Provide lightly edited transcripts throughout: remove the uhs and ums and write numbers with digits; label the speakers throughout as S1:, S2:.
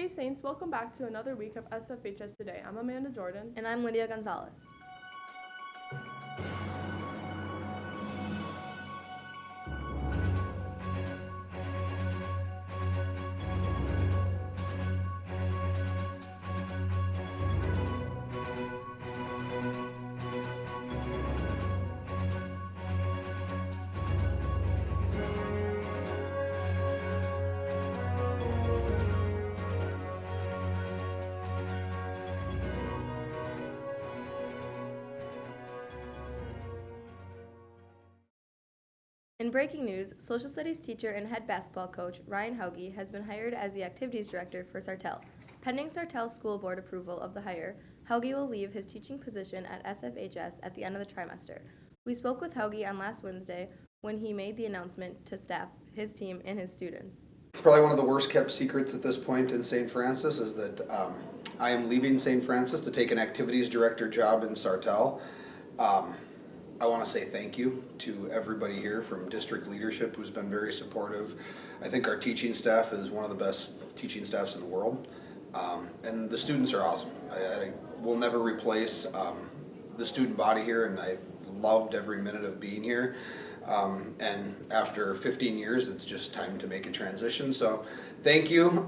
S1: Hey Saints, welcome back to another week of SFHS Today. I'm Amanda Jordan.
S2: And I'm Lydia Gonzalez. In breaking news, social studies teacher and head basketball coach Ryan Hauge has been hired as the activities director for Sartell. Pending Sartell School Board approval of the hire, Hauge will leave his teaching position at SFHS at the end of the trimester. We spoke with Hauge on last Wednesday when he made the announcement to staff, his team, and his students.
S3: Probably one of the worst kept secrets at this point in St. Francis is that I am leaving St. Francis to take an activities director job in Sartell. I want to say thank you to everybody here from district leadership who's been very supportive. I think our teaching staff is one of the best teaching staffs in the world. And the students are awesome. I will never replace the student body here, and I've loved every minute of being here. And after 15 years, it's just time to make a transition. So thank you.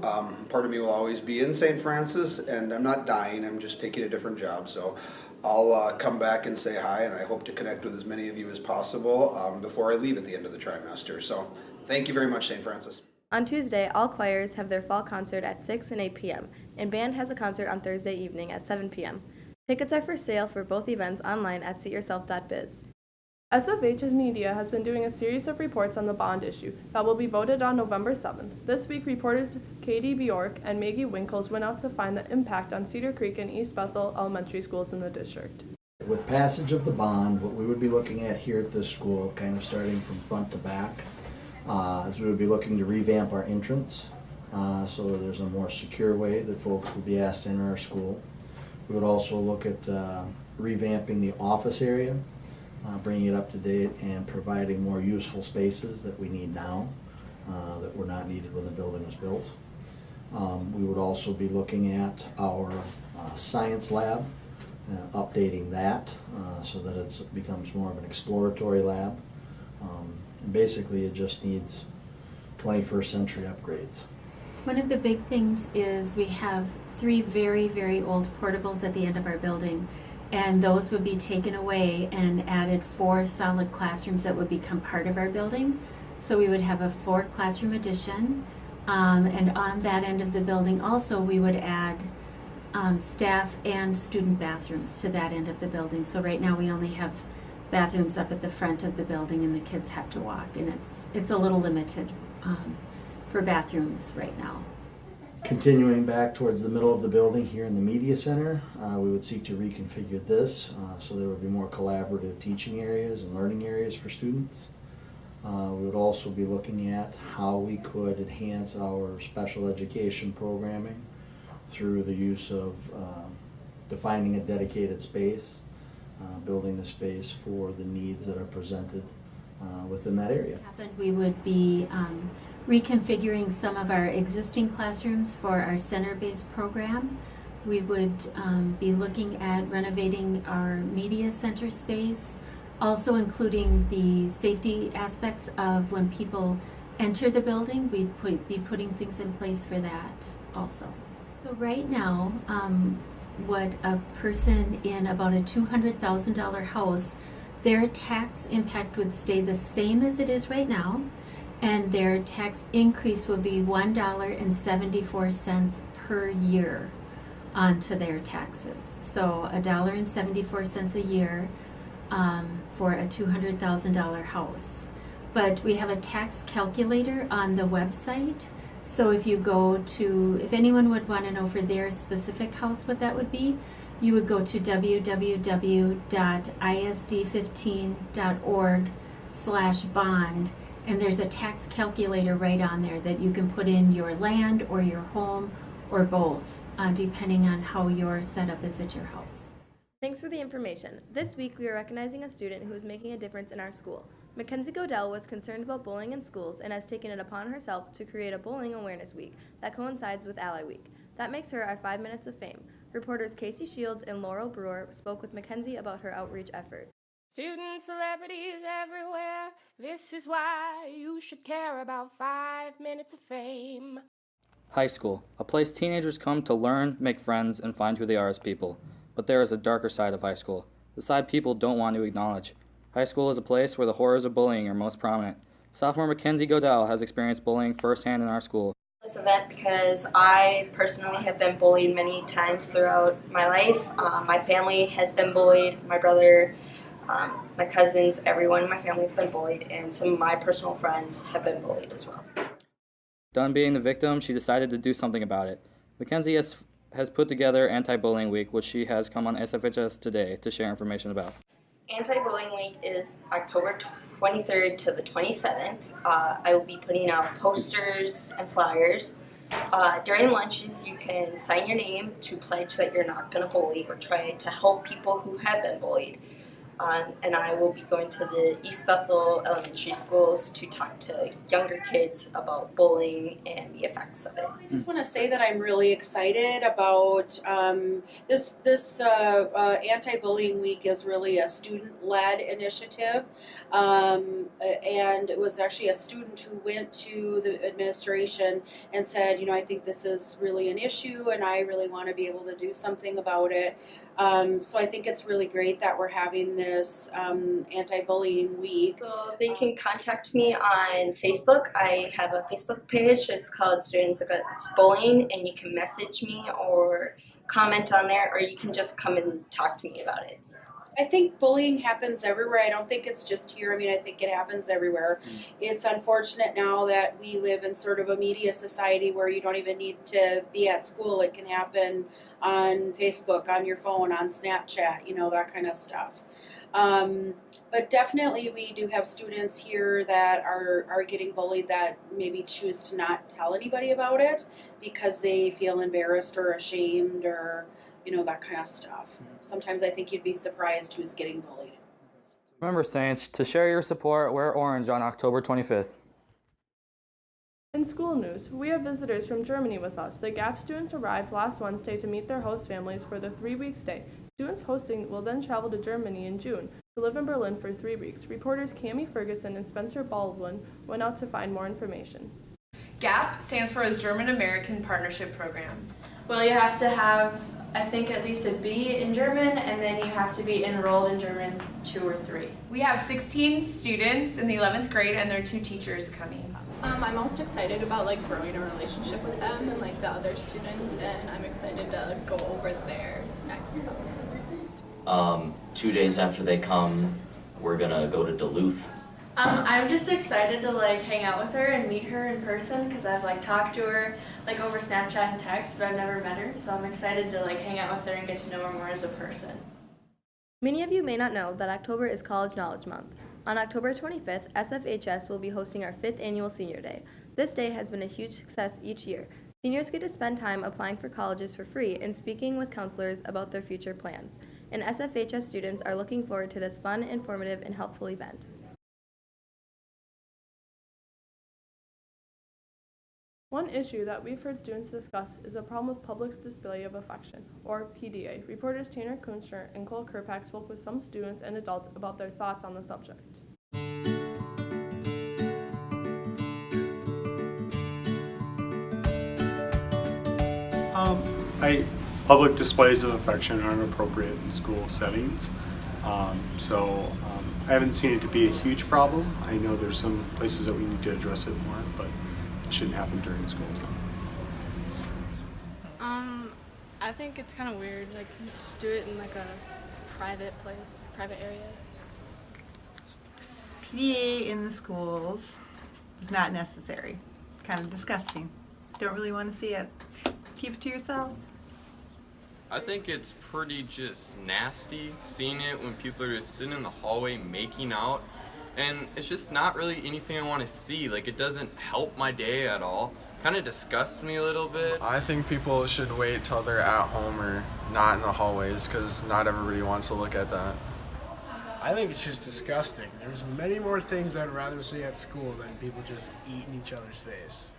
S3: Part of me will always be in St. Francis, and I'm not dying. I'm just taking a different job. So I'll come back and say hi, and I hope to connect with as many of you as possible before I leave at the end of the trimester. So thank you very much, St. Francis.
S2: On Tuesday, all choirs have their fall concert at 6 and 8 p.m., and band has a concert on Thursday evening at 7 p.m. Tickets are for sale for both events online at seatyourself.biz.
S1: SFHS Media has been doing a series of reports on the bond issue that will be voted on November 7th. This week, reporters Katie Bjork and Maggie Winkles went out to find the impact on Cedar Creek and East Bethel elementary schools in the district.
S4: With passage of the bond, what we would be looking at here at this school, kind of starting from front to back, is we would be looking to revamp our entrance so there's a more secure way that folks would be asked to enter our school. We would also look at revamping the office area, bringing it up to date and providing more useful spaces that we need now that were not needed when the building was built. We would also be looking at our science lab, updating that so that it becomes more of an exploratory lab. And basically it just needs 21st century upgrades.
S5: One of the big things is we have 3 very, very old portables at the end of our building, and those would be taken away and added 4 solid classrooms that would become part of our building. So we would have a 4 classroom addition, and on that end of the building also we would add staff and student bathrooms to that end of the building. So right now we only have bathrooms up at the front of the building and the kids have to walk, and it's a little limited for bathrooms right now.
S4: Continuing back towards the middle of the building here in the media center, we would seek to reconfigure this so there would be more collaborative teaching areas and learning areas for students. We would also be looking at how we could enhance our special education programming through the use of defining a dedicated space, building a space for the needs that are presented within that area.
S5: We would be reconfiguring some of our existing classrooms for our center-based program. We would be looking at renovating our media center space, also including the safety aspects of when people enter the building. We'd be putting things in place for that also. So right now, what a person in about a $200,000 house, their tax impact would stay the same as it is right now, and their tax increase would be $1.74 per year onto their taxes. So $1.74 a year for a $200,000 house. But we have a tax calculator on the website. So if you go to, if anyone would want to know for their specific house what that would be, you would go to www.isd15.org/bond, and there's a tax calculator right on there that you can put in your land or your home or both, depending on how your setup is at your house.
S2: Thanks for the information. This week we are recognizing a student who is making a difference in our school. Mackenzie Godell was concerned about bullying in schools and has taken it upon herself to create a Bullying Awareness Week that coincides with Ally Week. That makes her our 5 minutes of fame. Reporters Casey Shields and Laurel Brewer spoke with Mackenzie about her outreach effort.
S6: Student celebrities everywhere, this is why you should care about 5 minutes of fame.
S7: High school, a place teenagers come to learn, make friends, and find who they are as people. But there is a darker side of high school, the side people don't want to acknowledge. High school is a place where the horrors of bullying are most prominent. Sophomore Mackenzie Godell has experienced bullying firsthand in our school.
S8: This event because I personally have been bullied many times throughout my life. My family has been bullied, my brother, my cousins, everyone in my family has been bullied, and some of my personal friends have been bullied as well.
S7: Done being the victim, she decided to do something about it. Mackenzie has put together AntiBullying Week, which she has come on SFHS today to share information about.
S8: AntiBullying Week is October 23rd to the 27th. I will be putting out posters and flyers. During lunches, you can sign your name to pledge that you're not going to bully or try to help people who have been bullied. And I will be going to the East Bethel elementary schools to talk to younger kids about bullying and the effects of it.
S9: I just want to say that I'm really excited about this Anti-Bullying Week is really a student-led initiative, and it was actually a student who went to the administration and said, I think this is really an issue and I really want to be able to do something about it. So I think it's really great that we're having this Anti-Bullying Week.
S8: So they can contact me on Facebook. I have a Facebook page. It's called Students Against Bullying, and you can message me or comment on there, or you can just come and talk to me about it.
S9: I think bullying happens everywhere. I don't think it's just here. I think it happens everywhere. It's unfortunate now that we live in sort of a media society where you don't even need to be at school. It can happen on Facebook, on your phone, on Snapchat, that kind of stuff. But definitely we do have students here that are getting bullied that maybe choose to not tell anybody about it because they feel embarrassed or ashamed or that kind of stuff. Sometimes I think you'd be surprised who's getting bullied.
S7: Remember, Saints, to share your support, wear orange on October 25th.
S1: In school news, we have visitors from Germany with us. The GAPP students arrived last Wednesday to meet their host families for the 3-week stay. Students hosting will then travel to Germany in June to live in Berlin for 3 weeks. Reporters Cami Ferguson and Spencer Baldwin went out to find more information.
S10: GAPP stands for German American Partnership Program.
S11: Well, you have to have, I think, at least a B in German, and then you have to be enrolled in German 2 or 3.
S10: We have 16 students in the 11th grade and their 2 teachers coming.
S12: I'm most excited about growing a relationship with them and the other students, and I'm excited to go over there next summer.
S13: 2 days after they come, we're gonna go to Duluth.
S11: I'm just excited to hang out with her and meet her in person because I've talked to her over Snapchat and text, but I've never met her, so I'm excited to hang out with her and get to know her more as a person.
S2: Many of you may not know that October is College Knowledge Month. On October 25th, SFHS will be hosting our 5th annual Senior Day. This day has been a huge success each year. Seniors get to spend time applying for colleges for free and speaking with counselors about their future plans. And SFHS students are looking forward to this fun, informative, and helpful event.
S1: One issue that we've heard students discuss is a problem with public display of affection, or PDA. Reporters Tanner Kunstner and Cole Kerpak spoke with some students and adults about their thoughts on the subject.
S14: Public displays of affection aren't appropriate in school settings. I haven't seen it to be a huge problem. I know there's some places that we need to address it more, but it shouldn't happen during school time.
S12: I think it's kind of weird, just do it in a private place, private area.
S15: PDA in the schools is not necessary. Kind of disgusting. Don't really want to see it. Keep it to yourself.
S16: I think it's pretty just nasty seeing it when people are just sitting in the hallway making out, and it's just not really anything I want to see. It doesn't help my day at all. Kind of disgusts me a little bit.
S17: I think people should wait till they're at home or not in the hallways because not everybody wants to look at that.
S18: I think it's just disgusting. There's many more things I'd rather see at school than people just eating each other's face.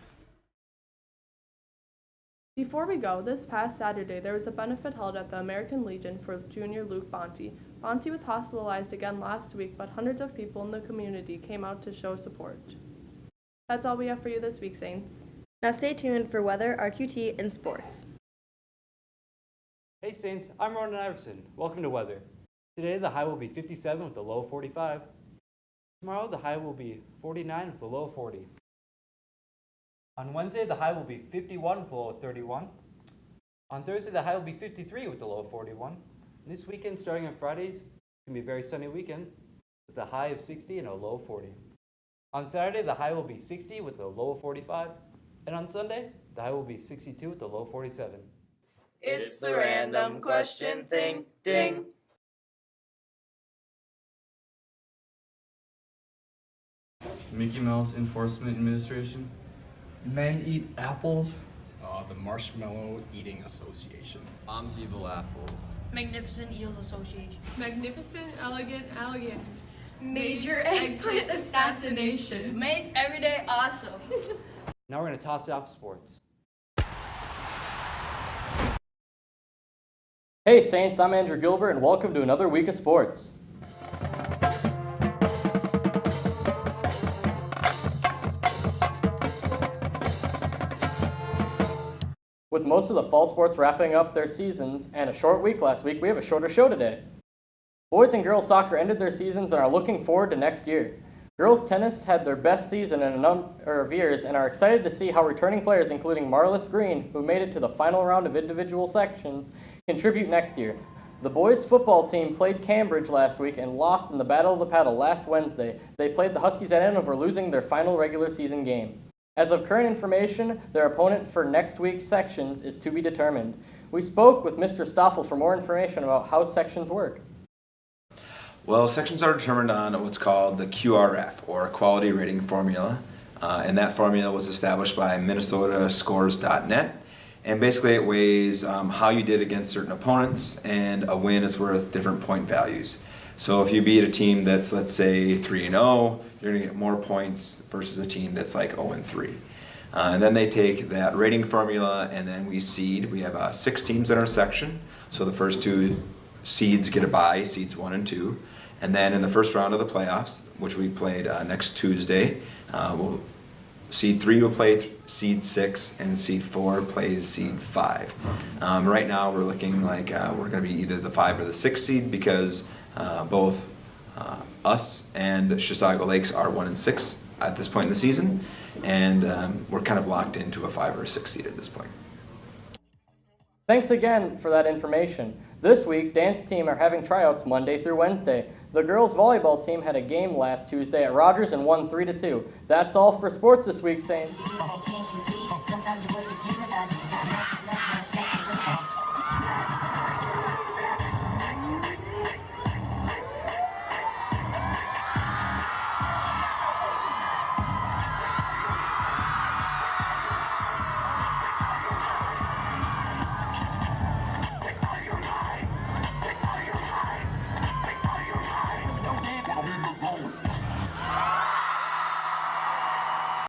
S1: Before we go, this past Saturday there was a benefit held at the American Legion for junior Luke Bonte. Bonte was hospitalized again last week, but hundreds of people in the community came out to show support. That's all we have for you this week, Saints.
S2: Now stay tuned for weather, RQT, and sports.
S19: Hey Saints, I'm Ronan Iverson. Welcome to weather. Today the high will be 57 with a low of 45. Tomorrow the high will be 49 with a low of 40. On Wednesday the high will be 51 with a low of 31. On Thursday the high will be 53 with a low of 41. And this weekend, starting on Fridays, it's going to be a very sunny weekend with a high of 60 and a low of 40. On Saturday the high will be 60 with a low of 45. And on Sunday the high will be 62 with a low of 47.
S20: It's the random question thing, ding.
S21: Mickey Mouse Enforcement Administration.
S22: Men Eat Apples. The Marshmallow Eating Association.
S21: Mom's Evil Apples.
S23: Magnificent Eels Association.
S24: Magnificent Elegant Alligators.
S23: Major Eggplant Assassination. Make every day awesome.
S19: Now we're going to toss it off to sports.
S7: Hey Saints, I'm Andrew Gilbert and welcome to another week of sports. With most of the fall sports wrapping up their seasons and a short week last week, we have a shorter show today. Boys and girls soccer ended their seasons and are looking forward to next year. Girls tennis had their best season in a number of years and are excited to see how returning players, including Marlis Green, who made it to the final round of individual sections, contribute next year. The boys football team played Cambridge last week and lost in the Battle of the Paddle last Wednesday. They played the Huskies at Andover, losing their final regular season game. As of current information, their opponent for next week's sections is to be determined. We spoke with Mr. Stoffel for more information about how sections work.
S25: Well, sections are determined on what's called the QRF, or Quality Rating Formula, and that formula was established by MinnesotaScores.net, and basically it weighs how you did against certain opponents, and a win is worth different point values. So if you beat a team that's, let's say, 3-0, you're going to get more points versus a team that's like 0-3. And then they take that rating formula and then we seed. We have 6 teams in our section, so the first 2 seeds get a bye, seeds 1 and 2. And then in the first round of the playoffs, which we played next Tuesday, seed 3 will play seed 6, and seed 4 plays seed 5. Right now we're looking like we're going to be either the 5 or the 6 seed because both us and Chisago Lakes are 1 and 6 at this point in the season, and we're kind of locked into a 5 or a 6 seed at this point.
S7: Thanks again for that information. This week, dance team are having tryouts Monday through Wednesday. The girls volleyball team had a game last Tuesday at Rogers and won 3-2. That's all for sports this week, Saints.